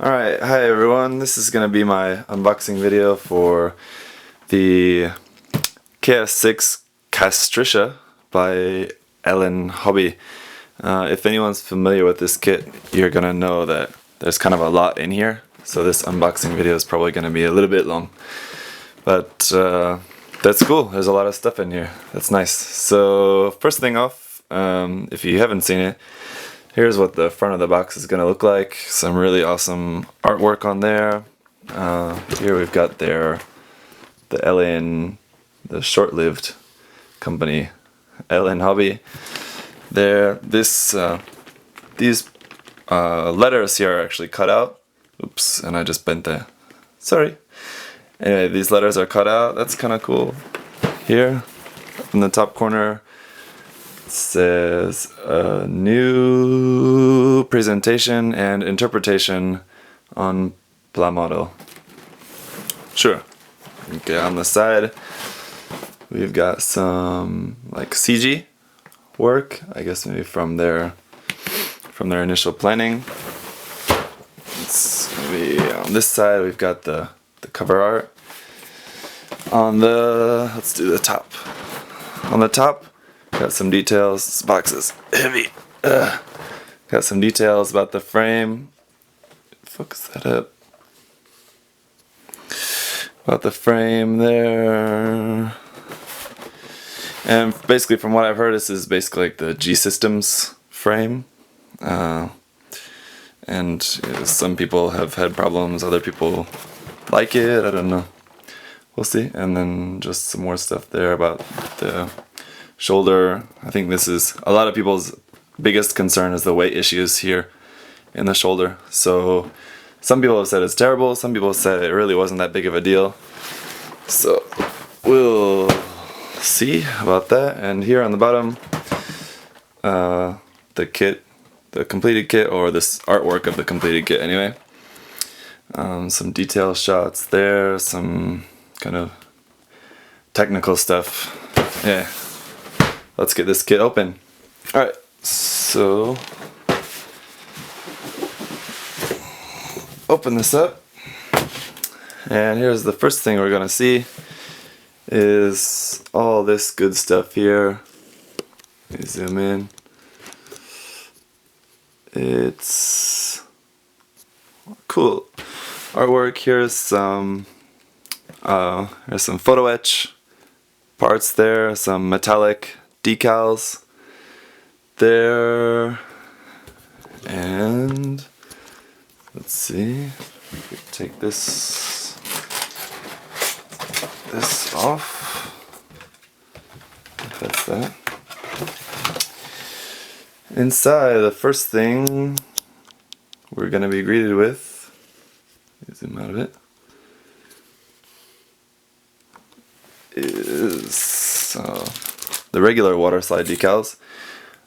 Alright, hi everyone. This is going to be my unboxing video for the KS6 Kastrysha by Elyn Hobby. If anyone's familiar with this kit, you're going to know that there's kind of a lot in here, so this unboxing video is probably going to be a little bit long. But that's cool, there's a lot of stuff in here. That's nice. So first thing off, if you haven't seen it, here's what the front of the box is going to look like. Some really awesome artwork on there. Here we've got the short-lived company, Elyn Hobby. These letters here are actually cut out. Oops, and I just bent that. Sorry. Anyway, these letters are cut out. That's kind of cool. Here, in the top corner, it says a new presentation and interpretation on Pla model. Sure. Okay, on the side we've got some like CG work, I guess maybe from their initial planning. It's maybe on this side we've got the cover art. Let's do the top. On the top, got some details. This box is heavy. Got some details about the frame. Focus that up. About the frame there. And basically, from what I've heard, this is basically like the G Systems frame. And some people have had problems, other people like it, I don't know. We'll see. And then just some more stuff there about the shoulder. I think this is a lot of people's biggest concern is the weight issues here in the shoulder. So some people have said it's terrible, some people have said it really wasn't that big of a deal. So we'll see about that. And here on the bottom, the kit, the completed kit, or this artwork of the completed kit anyway. Some detail shots there, some kind of technical stuff. Yeah. Let's get this kit open. Alright, so open this up. And here's the first thing we're gonna see is all this good stuff here. Let me zoom in. It's cool artwork. Here's some photo etch parts there, some metallic decals there, and let's see if we can take this off. That's that. Inside, the first thing we're going to be greeted with, zoom out of it, is the regular Waterslide decals.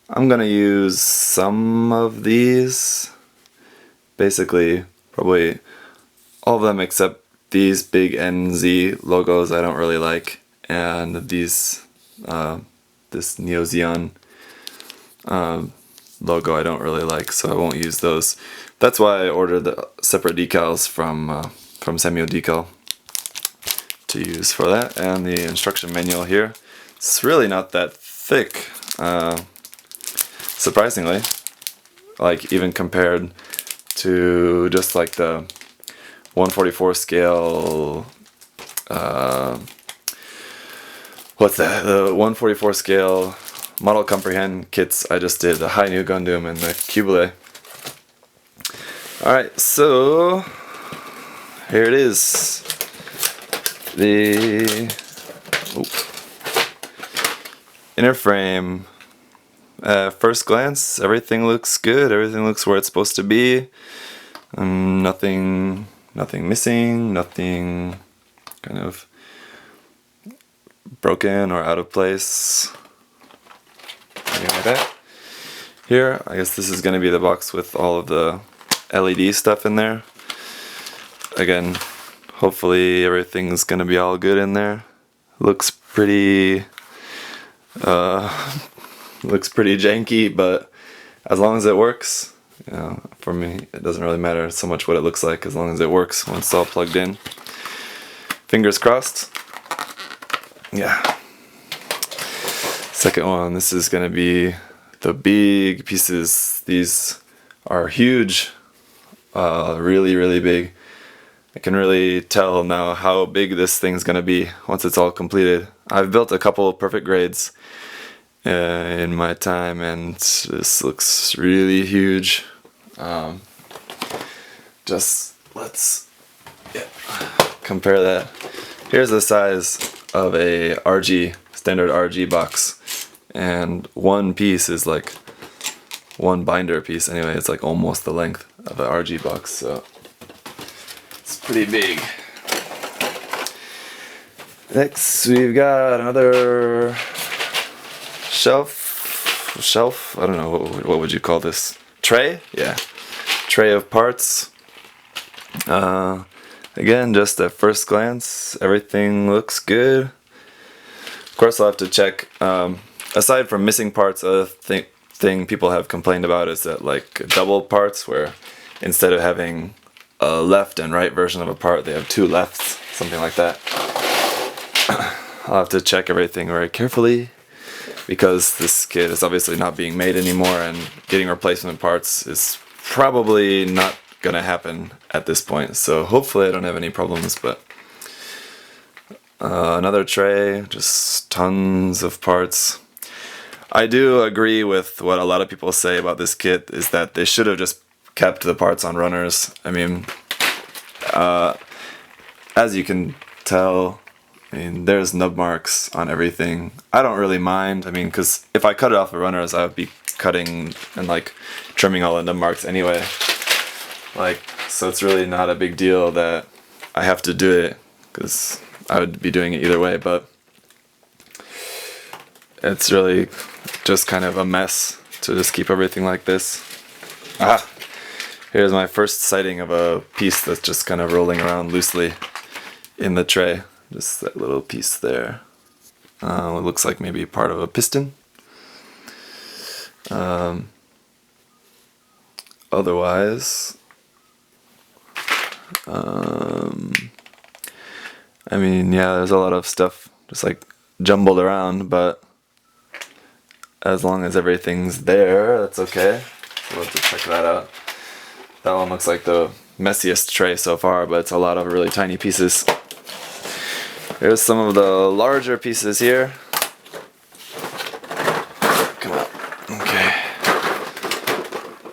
I'm going to use some of these, basically probably all of them except these big NZ logos I don't really like, and these this Neo Xeon logo I don't really like, so I won't use those. That's why I ordered the separate decals from Samuel Decal to use for that. And the instruction manual here, it's really not that thick, surprisingly, like even compared to just like the 144 scale the 144 scale model comprehend kits I just did, the High New Gundam and the Cubile. Alright, so here it is. The inner frame. First glance, everything looks good, everything looks where it's supposed to be. Nothing missing, nothing kind of broken or out of place. Anything like that. Here, I guess this is going to be the box with all of the LED stuff in there. Again, hopefully everything's going to be all good in there. Looks pretty janky, but as long as it works, You know, for me, it doesn't really matter so much what it looks like as long as it works once it's all plugged in. Fingers crossed. Yeah. Second one, this is gonna be the big pieces. These are huge, really, really big. I can really tell now how big this thing's gonna be once it's all completed. I've built a couple of perfect grades in my time, and this looks really huge. Just let's compare that. Here's the size of a RG, standard RG box, and one piece is like one binder piece anyway. It's like almost the length of an RG box, so it's pretty big. Next we've got another shelf, I don't know, what would you call this? Tray? Yeah, tray of parts. Again, just at first glance, everything looks good. Of course, I'll have to check. Aside from missing parts, other thing people have complained about is that like double parts, where instead of having a left and right version of a part, they have two lefts, something like that. I'll have to check everything very carefully, because this kit is obviously not being made anymore, and getting replacement parts is probably not gonna happen at this point, so hopefully I don't have any problems. But another tray, just tons of parts. I do agree with what a lot of people say about this kit, is that they should have just kept the parts on runners. I mean, as you can tell, I mean, there's nub marks on everything. I don't really mind, I mean, because if I cut it off the runners, I would be cutting and like trimming all the nub marks anyway. Like, so it's really not a big deal that I have to do it, because I would be doing it either way, but it's really just kind of a mess to just keep everything like this. Here's my first sighting of a piece that's just kind of rolling around loosely in the tray. Just that little piece there. It looks like maybe part of a piston. Otherwise, I mean, yeah, there's a lot of stuff just like jumbled around, but as long as everything's there, that's okay. So we'll have to check that out. That one looks like the messiest tray so far, but it's a lot of really tiny pieces. Here's some of the larger pieces here. Come on. Okay.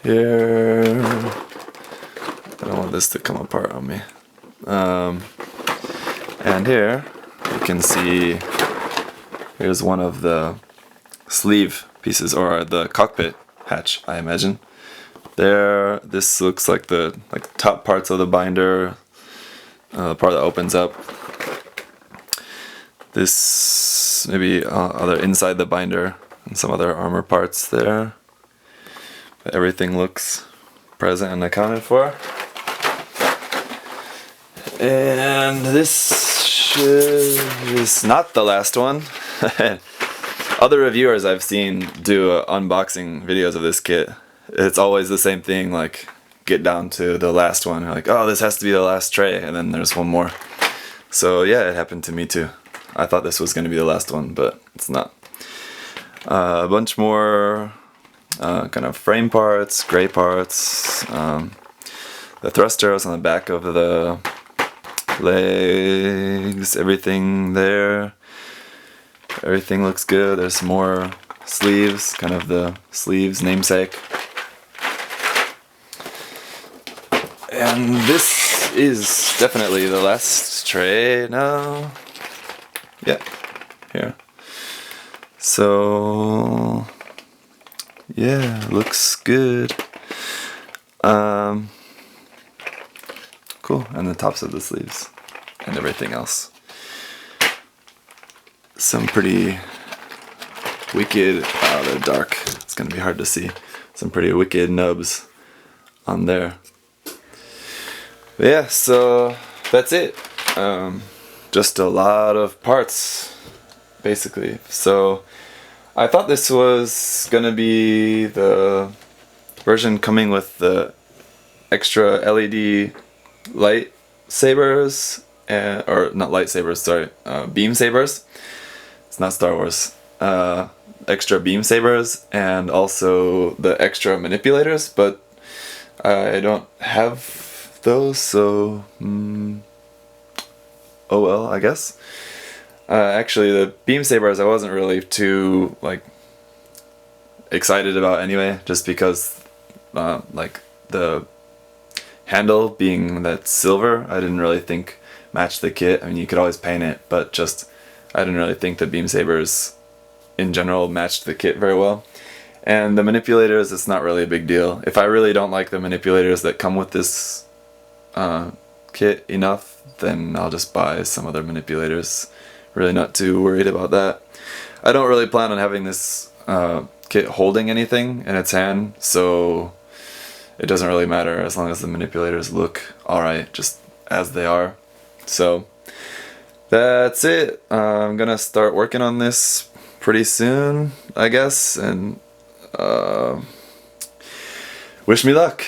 Here. I don't want this to come apart on me. And here you can see, here's one of the sleeve pieces, or the cockpit hatch, I imagine. There, this looks like the top parts of the binder, the part that opens up. This maybe other inside the binder, and some other armor parts there. But everything looks present and accounted for. And this is not the last one. Other reviewers I've seen do unboxing videos of this kit. It's always the same thing, like get down to the last one. You're like, oh, this has to be the last tray, and then there's one more. So yeah, it happened to me too. I thought this was going to be the last one, but it's not. A bunch more kind of frame parts, gray parts. The thrusters on the back of the legs, everything there. Everything looks good. There's more sleeves, kind of the sleeves namesake. And this is definitely the last tray now. Yeah, here. So yeah, looks good. Cool, and the tops of the sleeves and everything else. Some pretty wicked, they're dark, it's gonna be hard to see. Some pretty wicked nubs on there. But yeah, so that's it. Just a lot of parts, basically. So I thought this was gonna be the version coming with the extra LED lightsabers, or not lightsabers, sorry, beam sabers. It's not Star Wars. Extra beam sabers and also the extra manipulators, but I don't have those, so oh well, I guess. Actually, the beam sabers I wasn't really too like excited about anyway, just because like the handle being that silver, I didn't really think matched the kit. I mean, you could always paint it, but just I didn't really think the beam sabers in general matched the kit very well. And the manipulators, it's not really a big deal. If I really don't like the manipulators that come with this kit enough, then I'll just buy some other manipulators. Really not too worried about that. I don't really plan on having this kit holding anything in its hand, so it doesn't really matter as long as the manipulators look alright, just as they are. So that's it. I'm gonna start working on this pretty soon, I guess, and wish me luck.